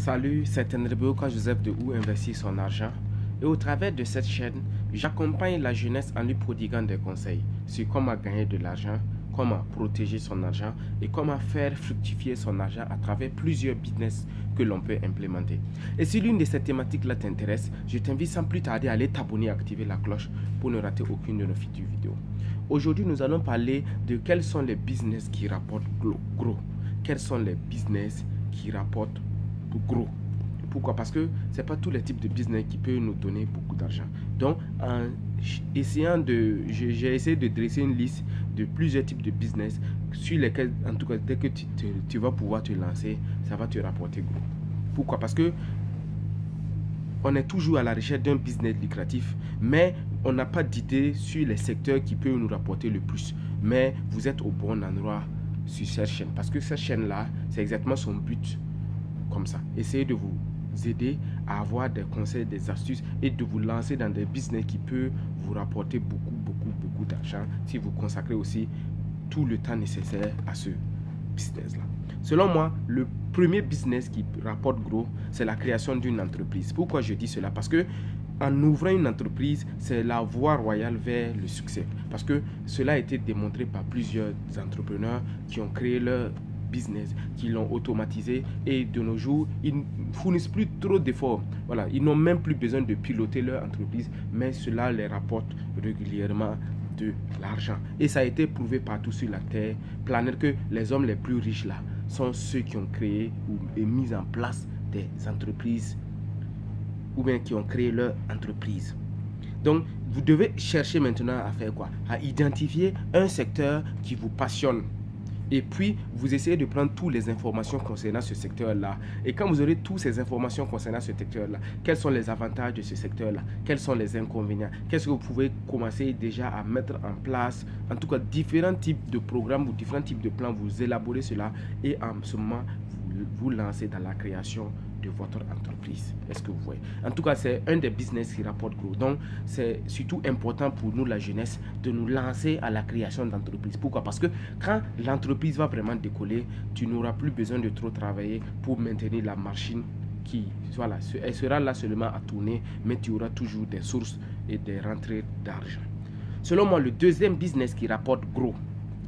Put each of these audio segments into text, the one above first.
Salut, c'est Enrebeo Joseph de Où investir son argent. Et au travers de cette chaîne, j'accompagne la jeunesse en lui prodiguant des conseils sur comment gagner de l'argent, comment protéger son argent et comment faire fructifier son argent à travers plusieurs business que l'on peut implémenter. Et si l'une de ces thématiques-là t'intéresse, je t'invite sans plus tarder à aller t'abonner et activer la cloche pour ne rater aucune de nos futures vidéos. Aujourd'hui, nous allons parler de quels sont les business qui rapportent gros. Quels sont les business qui rapportent gros. Pourquoi? Parce que ce n'est pas tous les types de business qui peuvent nous donner beaucoup d'argent. Donc, en essayant j'ai essayé de dresser une liste de plusieurs types de business sur lesquels, en tout cas, dès que tu vas pouvoir te lancer, ça va te rapporter gros. Pourquoi? Parce que on est toujours à la recherche d'un business lucratif, mais on n'a pas d'idée sur les secteurs qui peuvent nous rapporter le plus. Mais vous êtes au bon endroit sur cette chaîne, parce que cette chaîne-là, c'est exactement son but. Comme ça, essayez de vous aider à avoir des conseils, des astuces et de vous lancer dans des business qui peuvent vous rapporter beaucoup d'argent si vous consacrez aussi tout le temps nécessaire à ce business là. Selon moi, le premier business qui rapporte gros, c'est la création d'une entreprise. Pourquoi je dis cela? Parce que en ouvrant une entreprise, c'est la voie royale vers le succès. Parce que cela a été démontré par plusieurs entrepreneurs qui ont créé leur business, qui l'ont automatisé, et de nos jours, ils ne fournissent plus trop d'efforts. Voilà, ils n'ont même plus besoin de piloter leur entreprise, mais cela les rapporte régulièrement de l'argent. Et ça a été prouvé partout sur la terre planète que les hommes les plus riches là sont ceux qui ont créé ou mis en place des entreprises ou bien qui ont créé leur entreprise. Donc, vous devez chercher maintenant à faire quoi? À identifier un secteur qui vous passionne. Et puis, vous essayez de prendre toutes les informations concernant ce secteur-là. Et quand vous aurez toutes ces informations concernant ce secteur-là, quels sont les avantages de ce secteur-là? Quels sont les inconvénients? Qu'est-ce que vous pouvez commencer déjà à mettre en place? En tout cas, différents types de programmes ou différents types de plans, vous élaborez cela et en ce moment, vous lancez dans la création de votre entreprise. Est-ce que vous voyez? En tout cas, c'est un des business qui rapporte gros. Donc, c'est surtout important pour nous, la jeunesse, de nous lancer à la création d'entreprise. Pourquoi? Parce que quand l'entreprise va vraiment décoller, tu n'auras plus besoin de trop travailler pour maintenir la machine qui, voilà, elle sera là seulement à tourner, mais tu auras toujours des sources et des rentrées d'argent. Selon moi, le deuxième business qui rapporte gros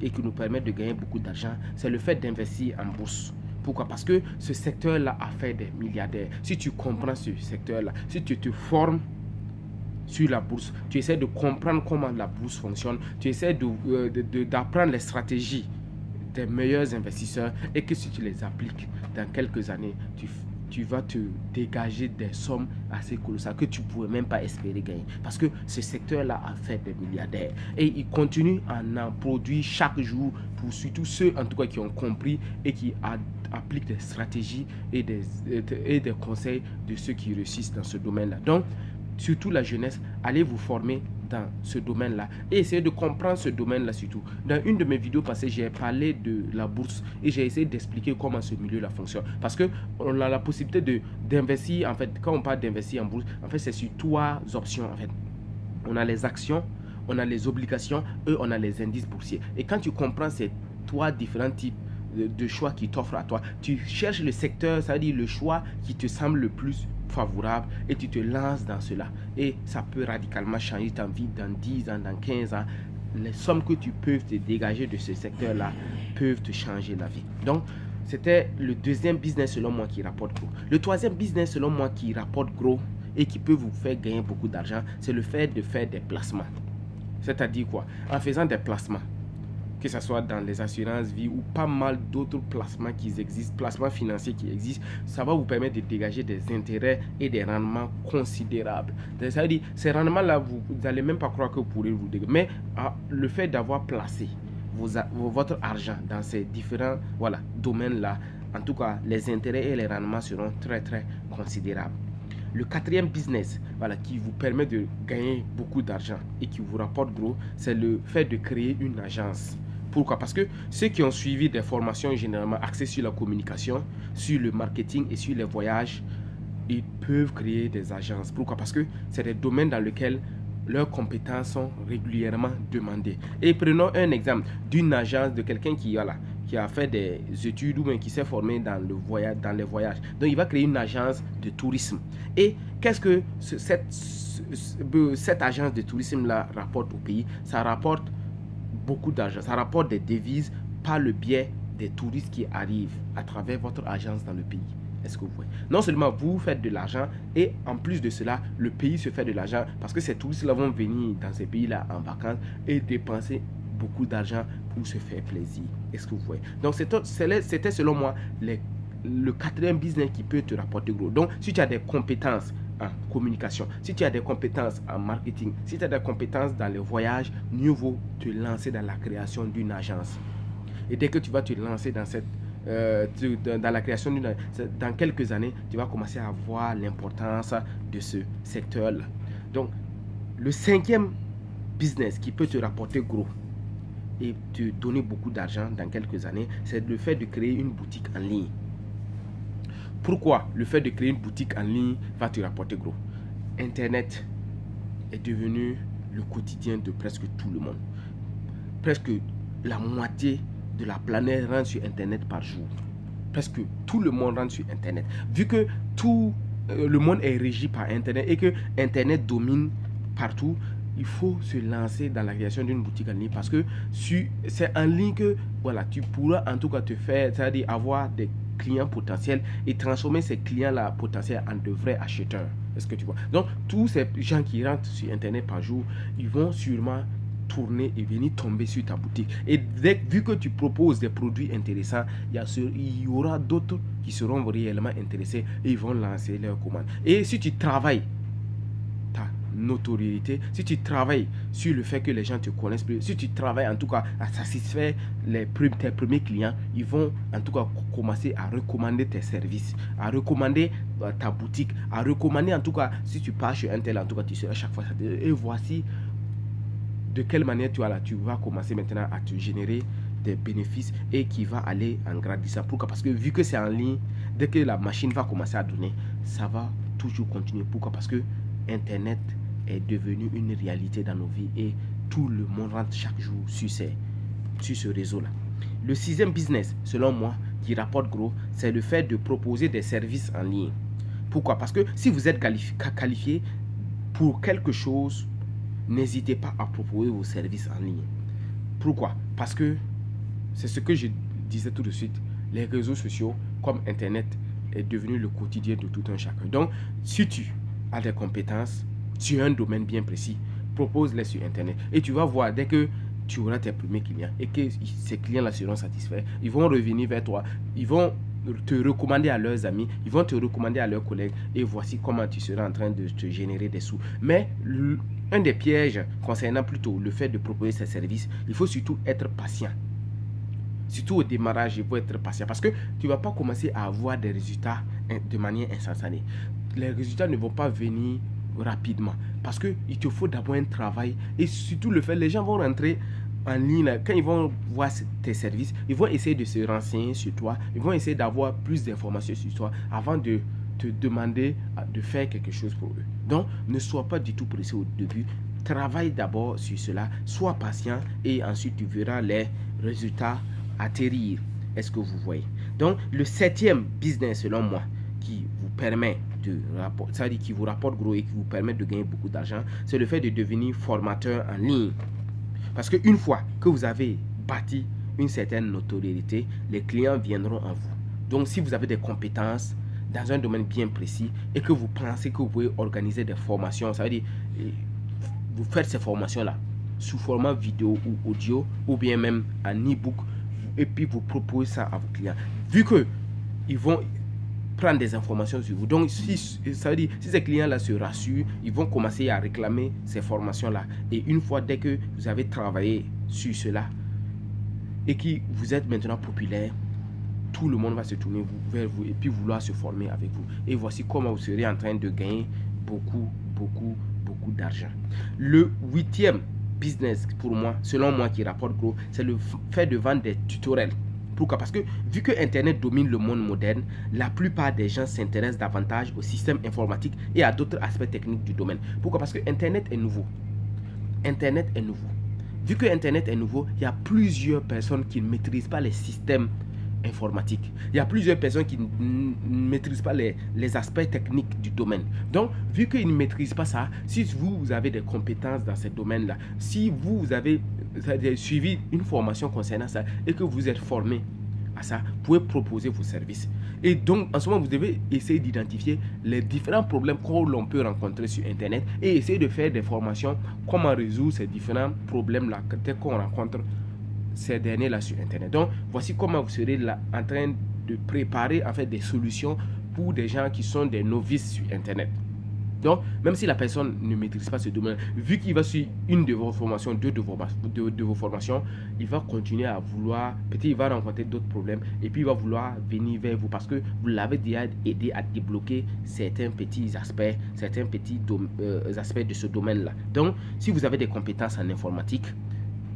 et qui nous permet de gagner beaucoup d'argent, c'est le fait d'investir en bourse. Pourquoi? Parce que ce secteur-là a fait des milliardaires. Si tu comprends ce secteur-là, si tu te formes sur la bourse, tu essaies de comprendre comment la bourse fonctionne, tu essaies d'apprendre les stratégies des meilleurs investisseurs et que si tu les appliques dans quelques années, tu vas te dégager des sommes assez colossales que tu ne pourrais même pas espérer gagner. Parce que ce secteur-là a fait des milliardaires. Et il continue à en produire chaque jour pour surtout ceux en tout cas qui ont compris et qui appliquent des stratégies et des conseils de ceux qui réussissent dans ce domaine-là. Donc, surtout la jeunesse, allez vous former dans ce domaine-là et essayez de comprendre ce domaine-là surtout. Dans une de mes vidéos passées, j'ai parlé de la bourse et j'ai essayé d'expliquer comment ce milieu-là fonctionne. Parce que on a la possibilité d'investir, en fait, quand on parle d'investir en bourse, en fait, c'est sur trois options, en fait. On a les actions, on a les obligations et on a les indices boursiers. Et quand tu comprends ces trois différents types de choix qui t'offrent à toi, tu cherches le secteur, ça veut dire le choix qui te semble le plus favorable et tu te lances dans cela. Et ça peut radicalement changer ta vie dans 10 ans, dans 15 ans. Les sommes que tu peux te dégager de ce secteur-là peuvent te changer la vie. Donc, c'était le deuxième business selon moi qui rapporte gros. Le troisième business selon moi qui rapporte gros et qui peut vous faire gagner beaucoup d'argent, c'est le fait de faire des placements. C'est-à-dire quoi? En faisant des placements, que ce soit dans les assurances vie ou pas mal d'autres placements qui existent, placements financiers qui existent, ça va vous permettre de dégager des intérêts et des rendements considérables. C'est-à-dire, ces rendements-là, vous n'allez même pas croire que vous pourrez vous dégager. Mais le fait d'avoir placé votre argent dans ces différents domaines-là, en tout cas, les intérêts et les rendements seront très considérables. Le quatrième business qui vous permet de gagner beaucoup d'argent et qui vous rapporte gros, c'est le fait de créer une agence. Pourquoi? Parce que ceux qui ont suivi des formations généralement axées sur la communication, sur le marketing et sur les voyages, ils peuvent créer des agences. Pourquoi? Parce que c'est des domaines dans lesquels leurs compétences sont régulièrement demandées. Et prenons un exemple d'une agence, de quelqu'un qui a fait des études ou bien qui s'est formé dans les voyages. Donc, il va créer une agence de tourisme. Et qu'est-ce que cette agence de tourisme-là rapporte au pays? Ça rapporte beaucoup d'argent. Ça rapporte des devises par le biais des touristes qui arrivent à travers votre agence dans le pays. Est-ce que vous voyez? Non seulement vous faites de l'argent, et en plus de cela, le pays se fait de l'argent parce que ces touristes-là vont venir dans ces pays-là en vacances et dépenser beaucoup d'argent pour se faire plaisir. Est-ce que vous voyez? Donc, c'était selon moi le quatrième business qui peut te rapporter gros. Donc, si tu as des compétences en communication, si tu as des compétences en marketing, si tu as des compétences dans les voyages, mieux vaut te lancer dans la création d'une agence. Et dès que tu vas te lancer dans dans la création dans quelques années, tu vas commencer à voir l'importance de ce secteur-là. Donc, le cinquième business qui peut te rapporter gros et te donner beaucoup d'argent dans quelques années, c'est le fait de créer une boutique en ligne. Pourquoi le fait de créer une boutique en ligne va te rapporter gros? Internet est devenu le quotidien de presque tout le monde. Presque la moitié de la planète rentre sur Internet par jour. Presque tout le monde rentre sur Internet. Vu que tout le monde est régi par Internet et que Internet domine partout, il faut se lancer dans la création d'une boutique en ligne parce que c'est en ligne que voilà, tu pourras en tout cas te faire, c'est-à-dire avoir des clients potentiels et transformer ces clients-là potentiels en de vrais acheteurs. Est-ce que tu vois? Donc, tous ces gens qui rentrent sur Internet par jour, ils vont sûrement tourner et venir tomber sur ta boutique. Et vu que tu proposes des produits intéressants, il y aura d'autres qui seront réellement intéressés et ils vont lancer leurs commandes. Et si tu travailles ta notoriété, si tu travailles sur le fait que les gens te connaissent plus, si tu travailles en tout cas à satisfaire tes premiers clients, ils vont en tout cas commencer à recommander tes services, à recommander ta boutique, à recommander en tout cas, si tu pars chez un tel, en tout cas tu seras chaque fois. Et voici de quelle manière tu vas commencer maintenant à te générer des bénéfices et qui va aller en grandissant. Pourquoi? Parce que vu que c'est en ligne, dès que la machine va commencer à donner, ça va toujours continuer. Pourquoi? Parce que Internet est devenu une réalité dans nos vies et tout le monde rentre chaque jour sur ce réseau-là. Le sixième business, selon moi, qui rapporte gros, c'est le fait de proposer des services en ligne. Pourquoi? Parce que si vous êtes qualifié pour quelque chose, n'hésitez pas à proposer vos services en ligne. Pourquoi? Parce que c'est ce que je disais tout de suite. Les réseaux sociaux comme Internet est devenu le quotidien de tout un chacun. Donc, si tu as des compétences sur un domaine bien précis, propose-les sur Internet. Et tu vas voir, dès que tu auras tes premiers clients et que ces clients-là seront satisfaits, ils vont revenir vers toi. Ils vont te recommander à leurs amis, ils vont te recommander à leurs collègues et voici comment tu seras en train de te générer des sous. Mais un des pièges concernant plutôt le fait de proposer ces services, il faut surtout être patient. Surtout au démarrage, il faut être patient parce que tu ne vas pas commencer à avoir des résultats de manière instantanée. Les résultats ne vont pas venir rapidement parce qu'il te faut d'abord un travail et surtout le fait, les gens vont rentrer en ligne, quand ils vont voir tes services, ils vont essayer de se renseigner sur toi, ils vont essayer d'avoir plus d'informations sur toi avant de te demander de faire quelque chose pour eux. Donc, ne sois pas du tout pressé au début. Travaille d'abord sur cela, sois patient et ensuite tu verras les résultats atterrir. Est-ce que vous voyez? Donc, le septième business, selon moi, qui vous permet c'est-à-dire qui vous rapporte gros et qui vous permet de gagner beaucoup d'argent, c'est le fait de devenir formateur en ligne. Parce qu'une fois que vous avez bâti une certaine notoriété, les clients viendront en vous. Donc, si vous avez des compétences dans un domaine bien précis et que vous pensez que vous pouvez organiser des formations, ça veut dire vous faites ces formations-là sous format vidéo ou audio ou bien même en e-book et puis vous proposez ça à vos clients. Vu que ils vont prendre des informations sur vous. Donc, ça veut dire, si ces clients-là se rassurent, ils vont commencer à réclamer ces formations-là. Et une fois, dès que vous avez travaillé sur cela et que vous êtes maintenant populaire, tout le monde va se tourner vers vous et puis vouloir se former avec vous. Et voici comment vous serez en train de gagner beaucoup d'argent. Le huitième business pour moi, selon moi, qui rapporte gros, c'est le fait de vendre des tutoriels. Pourquoi? Parce que vu que Internet domine le monde moderne, la plupart des gens s'intéressent davantage au système informatique et à d'autres aspects techniques du domaine. Pourquoi? Parce que Internet est nouveau. Internet est nouveau. vu que Internet est nouveau, il y a plusieurs personnes qui ne maîtrisent pas les systèmes informatiques. Il y a plusieurs personnes qui ne maîtrisent pas les aspects techniques du domaine. Donc, vu qu'ils ne maîtrisent pas ça, si vous avez des compétences dans ce domaine-là, si vous avez suivi une formation concernant ça et que vous êtes formé à ça, vous pouvez proposer vos services. Et donc, en ce moment, vous devez essayer d'identifier les différents problèmes que l'on peut rencontrer sur Internet et essayer de faire des formations, comment résoudre ces différents problèmes-là qu'on rencontre ces derniers-là sur Internet. Donc, voici comment vous serez là en train de préparer en fait des solutions pour des gens qui sont des novices sur Internet. Donc, même si la personne ne maîtrise pas ce domaine, vu qu'il va suivre une de vos formations, deux de vos formations, il va continuer à vouloir, peut-être il va rencontrer d'autres problèmes et puis il va vouloir venir vers vous parce que vous l'avez déjà aidé à débloquer certains petits aspects de ce domaine-là. Donc, si vous avez des compétences en informatique,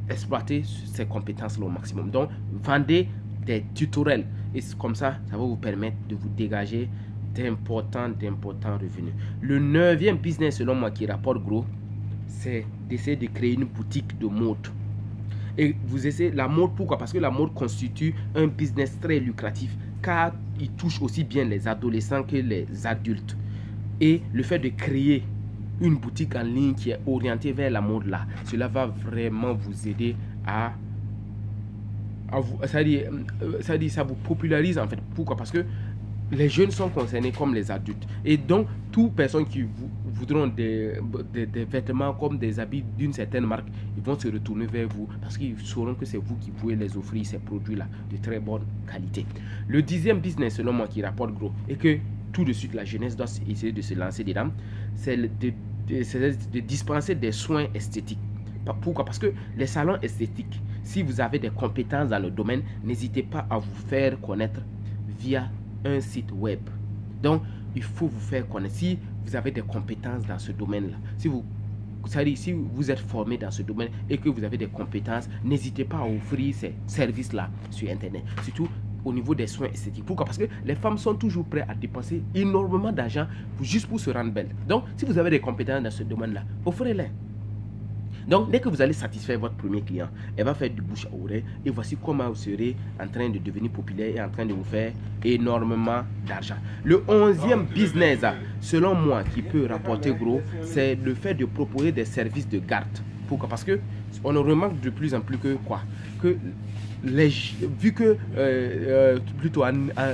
exploitez ces compétences-là au maximum. Donc, vendez des tutoriels et comme ça va vous permettre de vous dégager d'importants revenus. Le 9e business selon moi qui rapporte gros, c'est d'essayer de créer une boutique de mode. Et vous essayez la mode, pourquoi? Parce que la mode constitue un business très lucratif car il touche aussi bien les adolescents que les adultes. Et le fait de créer une boutique en ligne qui est orientée vers la mode là, cela va vraiment vous aider à vous, ça vous popularise en fait. Pourquoi? Parce que les jeunes sont concernés comme les adultes. Et donc, toute personne qui voudront des vêtements comme des habits d'une certaine marque, ils vont se retourner vers vous parce qu'ils sauront que c'est vous qui pouvez les offrir ces produits-là de très bonne qualité. Le 10e business, selon moi, qui rapporte gros et que tout de suite la jeunesse doit essayer de se lancer dedans, c'est de dispenser des soins esthétiques. Pourquoi? Parce que les salons esthétiques, si vous avez des compétences dans le domaine, n'hésitez pas à vous faire connaître via un site web. Donc, il faut vous faire connaître. Si vous avez des compétences dans ce domaine-là, si vous êtes formé dans ce domaine et que vous avez des compétences, n'hésitez pas à offrir ces services-là sur Internet. Surtout au niveau des soins esthétiques. Pourquoi? Parce que les femmes sont toujours prêtes à dépenser énormément d'argent juste pour se rendre belles. Donc, si vous avez des compétences dans ce domaine-là, offrez-les. Donc, dès que vous allez satisfaire votre premier client, elle va faire du bouche à oreille. Et voici comment vous serez en train de devenir populaire et en train de vous faire énormément d'argent. Le 11e business, selon moi, qui peut rapporter gros, c'est le fait de proposer des services de garde. Pourquoi? Parce que on remarque de plus en plus que quoi? Que vu que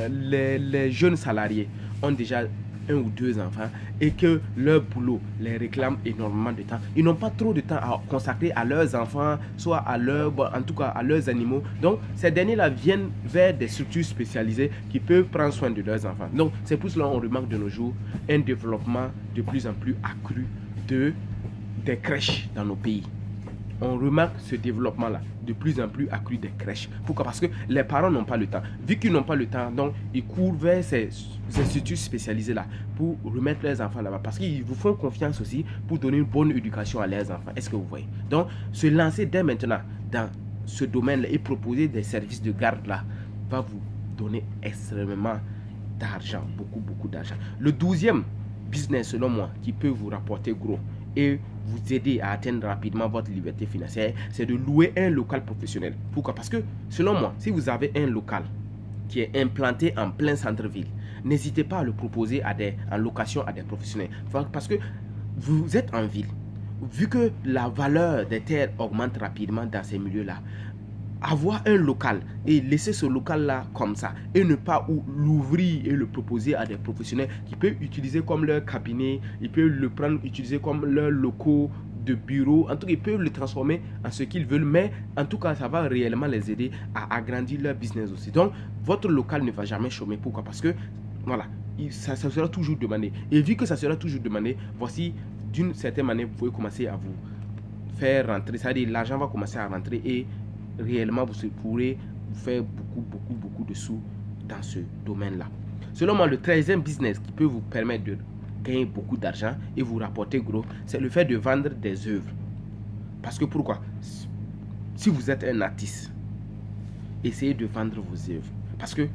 les jeunes salariés ont déjà 1 ou 2 enfants et que leur boulot les réclame énormément de temps, ils n'ont pas trop de temps à consacrer à leurs enfants, soit en tout cas à leurs animaux. Donc ces derniers-là viennent vers des structures spécialisées qui peuvent prendre soin de leurs enfants. Donc c'est pour cela qu'on remarque de nos jours un développement de plus en plus accru des crèches dans nos pays. On remarque ce développement-là de plus en plus accru des crèches. Pourquoi? Parce que les parents n'ont pas le temps. Vu qu'ils n'ont pas le temps, donc ils courent vers ces instituts spécialisés-là pour remettre leurs enfants là-bas. Parce qu'ils vous font confiance aussi pour donner une bonne éducation à leurs enfants. Est-ce que vous voyez? Donc, se lancer dès maintenant dans ce domaine-là et proposer des services de garde-là va vous donner extrêmement d'argent, beaucoup d'argent. Le 12e business, selon moi, qui peut vous rapporter gros et vous aider à atteindre rapidement votre liberté financière, c'est de louer un local professionnel. Pourquoi? Parce que, selon moi, si vous avez un local qui est implanté en plein centre-ville, n'hésitez pas à le proposer en location à des professionnels. Parce que vous êtes en ville. Vu que la valeur des terres augmente rapidement dans ces milieux-là, avoir un local et laisser ce local-là comme ça et ne pas l'ouvrir et le proposer à des professionnels qui peuvent utiliser comme leur cabinet, ils peuvent le prendre, utiliser comme leurs locaux de bureau. En tout cas, ils peuvent le transformer en ce qu'ils veulent, mais en tout cas, ça va réellement les aider à agrandir leur business aussi. Donc, votre local ne va jamais chômer. Pourquoi? Parce que, voilà, ça sera toujours demandé. Et vu que ça sera toujours demandé, voici, d'une certaine manière, vous pouvez commencer à vous faire rentrer. C'est-à-dire, l'argent va commencer à rentrer et réellement vous pourrez vous faire beaucoup de sous dans ce domaine-là. Selon moi, le 13e business qui peut vous permettre de gagner beaucoup d'argent et vous rapporter gros, c'est le fait de vendre des œuvres. Parce que pourquoi? Si vous êtes un artiste, essayez de vendre vos œuvres. Parce que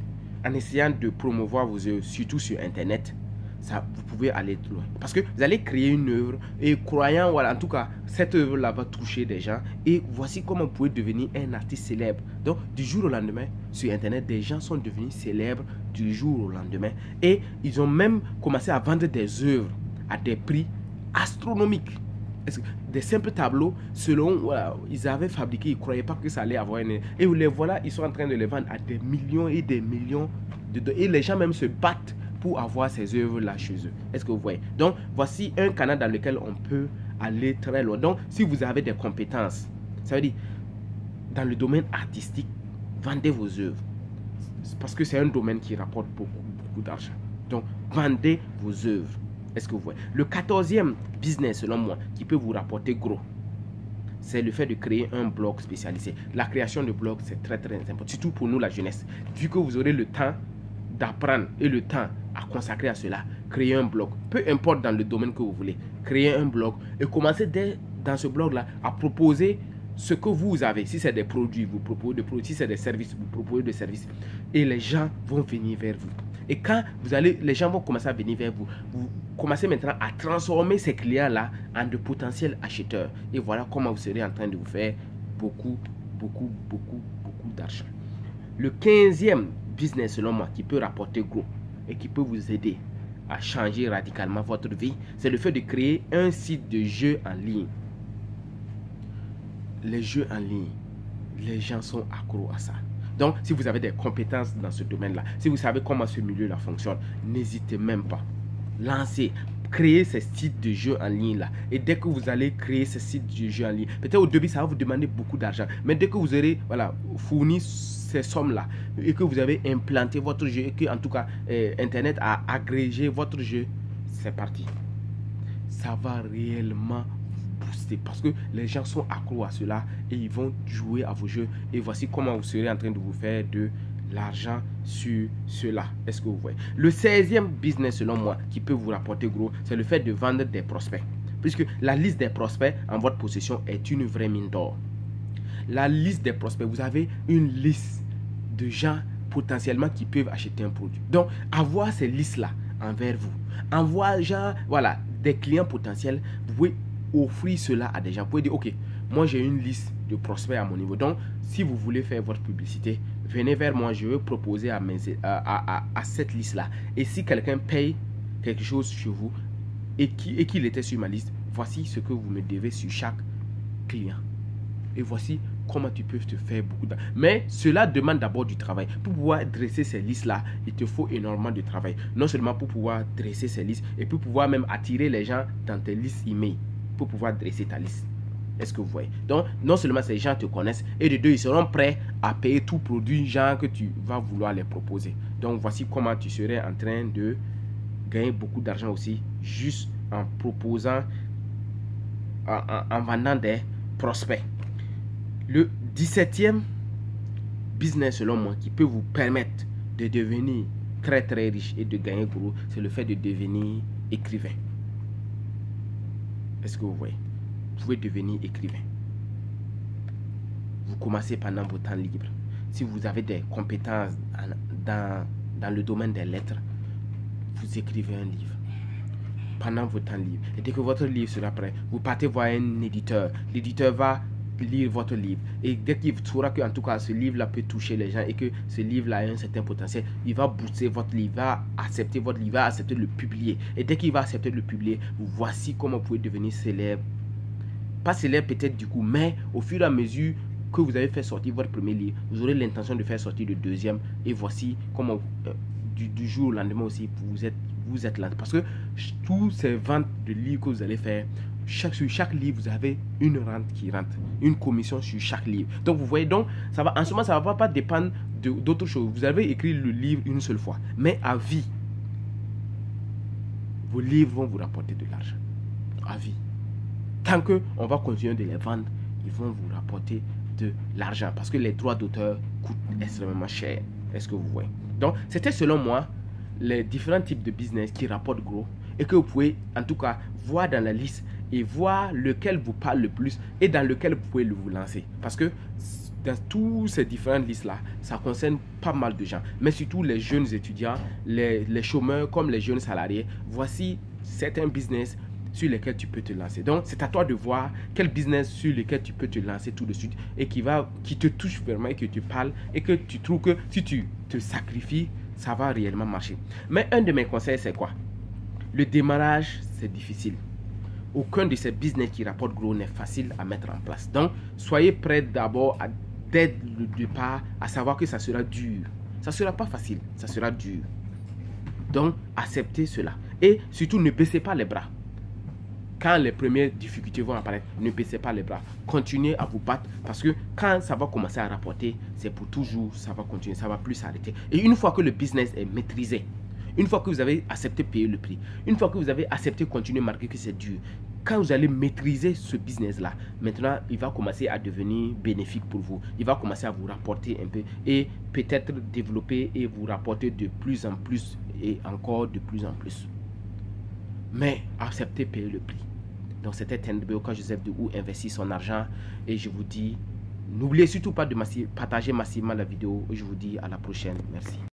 en essayant de promouvoir vos œuvres, surtout sur Internet, ça, vous pouvez aller loin. Parce que vous allez créer une œuvre et croyant, voilà, en tout cas, cette œuvre-là va toucher des gens. Et voici comment vous pouvez devenir un artiste célèbre. Donc, du jour au lendemain, sur Internet, des gens sont devenus célèbres du jour au lendemain. Et ils ont même commencé à vendre des œuvres à des prix astronomiques. Des simples tableaux, selon, voilà, ils avaient fabriqué, ils ne croyaient pas que ça allait avoir une... Et les voilà, ils sont en train de les vendre à des millions et des millions de... Et les gens même se battent pour avoir ces œuvres-là chez eux. Est-ce que vous voyez? Donc, voici un canal dans lequel on peut aller très loin. Donc, si vous avez des compétences, ça veut dire, dans le domaine artistique, vendez vos œuvres. Parce que c'est un domaine qui rapporte beaucoup d'argent. Donc, vendez vos œuvres. Est-ce que vous voyez? Le 14e business, selon moi, qui peut vous rapporter gros, c'est le fait de créer un blog spécialisé. La création de blog, c'est très important, surtout pour nous, la jeunesse. Vu que vous aurez le temps d'apprendre et le temps à consacrer à cela, créer un blog. Peu importe dans le domaine que vous voulez, créer un blog et commencer dans ce blog-là à proposer ce que vous avez. Si c'est des produits, vous proposez des produits. Si c'est des services, vous proposez des services. Et les gens vont venir vers vous. Et quand les gens vont commencer à venir vers vous, vous commencez maintenant à transformer ces clients-là en de potentiels acheteurs. Et voilà comment vous serez en train de vous faire beaucoup d'argent. Le 15e business, selon moi, qui peut rapporter gros et qui peut vous aider à changer radicalement votre vie, c'est le fait de créer un site de jeux en ligne. Les jeux en ligne, les gens sont accros à ça. Donc, si vous avez des compétences dans ce domaine-là, si vous savez comment ce milieu-là fonctionne, n'hésitez même pas. Lancez, créez ces sites de jeux en ligne-là. Et dès que vous allez créer ces sites de jeux en ligne, peut-être au début, ça va vous demander beaucoup d'argent. Mais dès que vous aurez fourni ces sommes-là et que vous avez implanté votre jeu et que, en tout cas, Internet a agrégé votre jeu, c'est parti. Ça va réellement booster parce que les gens sont accros à cela et ils vont jouer à vos jeux. Et voici comment vous serez en train de vous faire de l'argent sur cela. Est-ce que vous voyez? Le 16e business, selon moi, qui peut vous rapporter gros, c'est le fait de vendre des prospects. Puisque la liste des prospects en votre possession est une vraie mine d'or. La liste des prospects, vous avez une liste de gens potentiellement qui peuvent acheter un produit. Donc, avoir ces listes-là envers vous, avoir voilà, des clients potentiels, vous pouvez offrir cela à des gens. Vous pouvez dire, ok, moi j'ai une liste de prospects à mon niveau. Donc, si vous voulez faire votre publicité, venez vers moi, je vais proposer à cette liste-là. Et si quelqu'un paye quelque chose chez vous et qu'il était sur ma liste, voici ce que vous me devez sur chaque client. Et voici comment tu peux te faire beaucoup d'argent. Mais cela demande d'abord du travail. Pour pouvoir dresser ces listes-là, il te faut énormément de travail. Non seulement pour pouvoir dresser ces listes, et pour pouvoir même attirer les gens dans tes listes email, pour pouvoir dresser ta liste. Est-ce que vous voyez? Donc, non seulement ces gens te connaissent, et de deux, ils seront prêts à payer tout produit genre que tu vas vouloir les proposer. Donc, voici comment tu serais en train de gagner beaucoup d'argent aussi, juste en proposant, en vendant des prospects. Le 17e business, selon moi, qui peut vous permettre de devenir très riche et de gagner gros, c'est le fait de devenir écrivain. Est-ce que vous voyez? Vous pouvez devenir écrivain. Vous commencez pendant vos temps libres. Si vous avez des compétences dans le domaine des lettres, vous écrivez un livre pendant vos temps libres. Et dès que votre livre sera prêt, vous partez voir un éditeur. L'éditeur va lire votre livre. Et dès qu'il saura que, en tout cas, ce livre-là peut toucher les gens et que ce livre-là a un certain potentiel, il va booster votre livre, va accepter votre livre, va accepter de le publier. Et dès qu'il va accepter de le publier, voici comment vous pouvez devenir célèbre. Pas célèbre peut-être du coup, mais au fur et à mesure que vous avez fait sortir votre premier livre, vous aurez l'intention de faire sortir le deuxième. Et voici comment du jour au lendemain aussi, vous êtes là. Parce que tous ces ventes de livres que vous allez faire, sur chaque livre, vous avez une rente qui rentre, une commission sur chaque livre. Donc, vous voyez, donc, ça va, en ce moment, ça ne va pas dépendre d'autres choses. Vous avez écrit le livre une seule fois, mais à vie, vos livres vont vous rapporter de l'argent. À vie. Tant qu'on va continuer de les vendre, ils vont vous rapporter de l'argent parce que les droits d'auteur coûtent extrêmement cher. Est-ce que vous voyez? Donc, c'était selon moi les différents types de business qui rapportent gros et que vous pouvez en tout cas voir dans la liste et voir lequel vous parle le plus et dans lequel vous pouvez vous lancer. Parce que dans tous ces différentes listes-là, ça concerne pas mal de gens, mais surtout les jeunes étudiants, les chômeurs comme les jeunes salariés. Voici certains business sur lesquels tu peux te lancer. Donc, c'est à toi de voir quel business sur lequel tu peux te lancer tout de suite et qui te touche vraiment et que tu parles et que tu trouves que si tu te sacrifies, ça va réellement marcher. Mais un de mes conseils, c'est quoi? Le démarrage, c'est difficile. Aucun de ces business qui rapportent gros n'est facile à mettre en place. Donc, soyez prêts d'abord dès le départ à savoir que ça sera dur. Ça ne sera pas facile, ça sera dur. Donc, acceptez cela. Et surtout, ne baissez pas les bras. Quand les premières difficultés vont apparaître, ne baissez pas les bras. Continuez à vous battre parce que quand ça va commencer à rapporter, c'est pour toujours, ça va continuer, ça ne va plus s'arrêter. Et une fois que le business est maîtrisé, une fois que vous avez accepté de payer le prix, une fois que vous avez accepté de continuer malgré que c'est dur, quand vous allez maîtriser ce business-là, maintenant, il va commencer à devenir bénéfique pour vous. Il va commencer à vous rapporter un peu et peut-être développer et vous rapporter de plus en plus et encore de plus en plus. Mais acceptez de payer le prix. Donc, c'était Tendebeoka Joseph de Où investir son argent. Et je vous dis, n'oubliez surtout pas de partager massivement la vidéo. Je vous dis à la prochaine. Merci.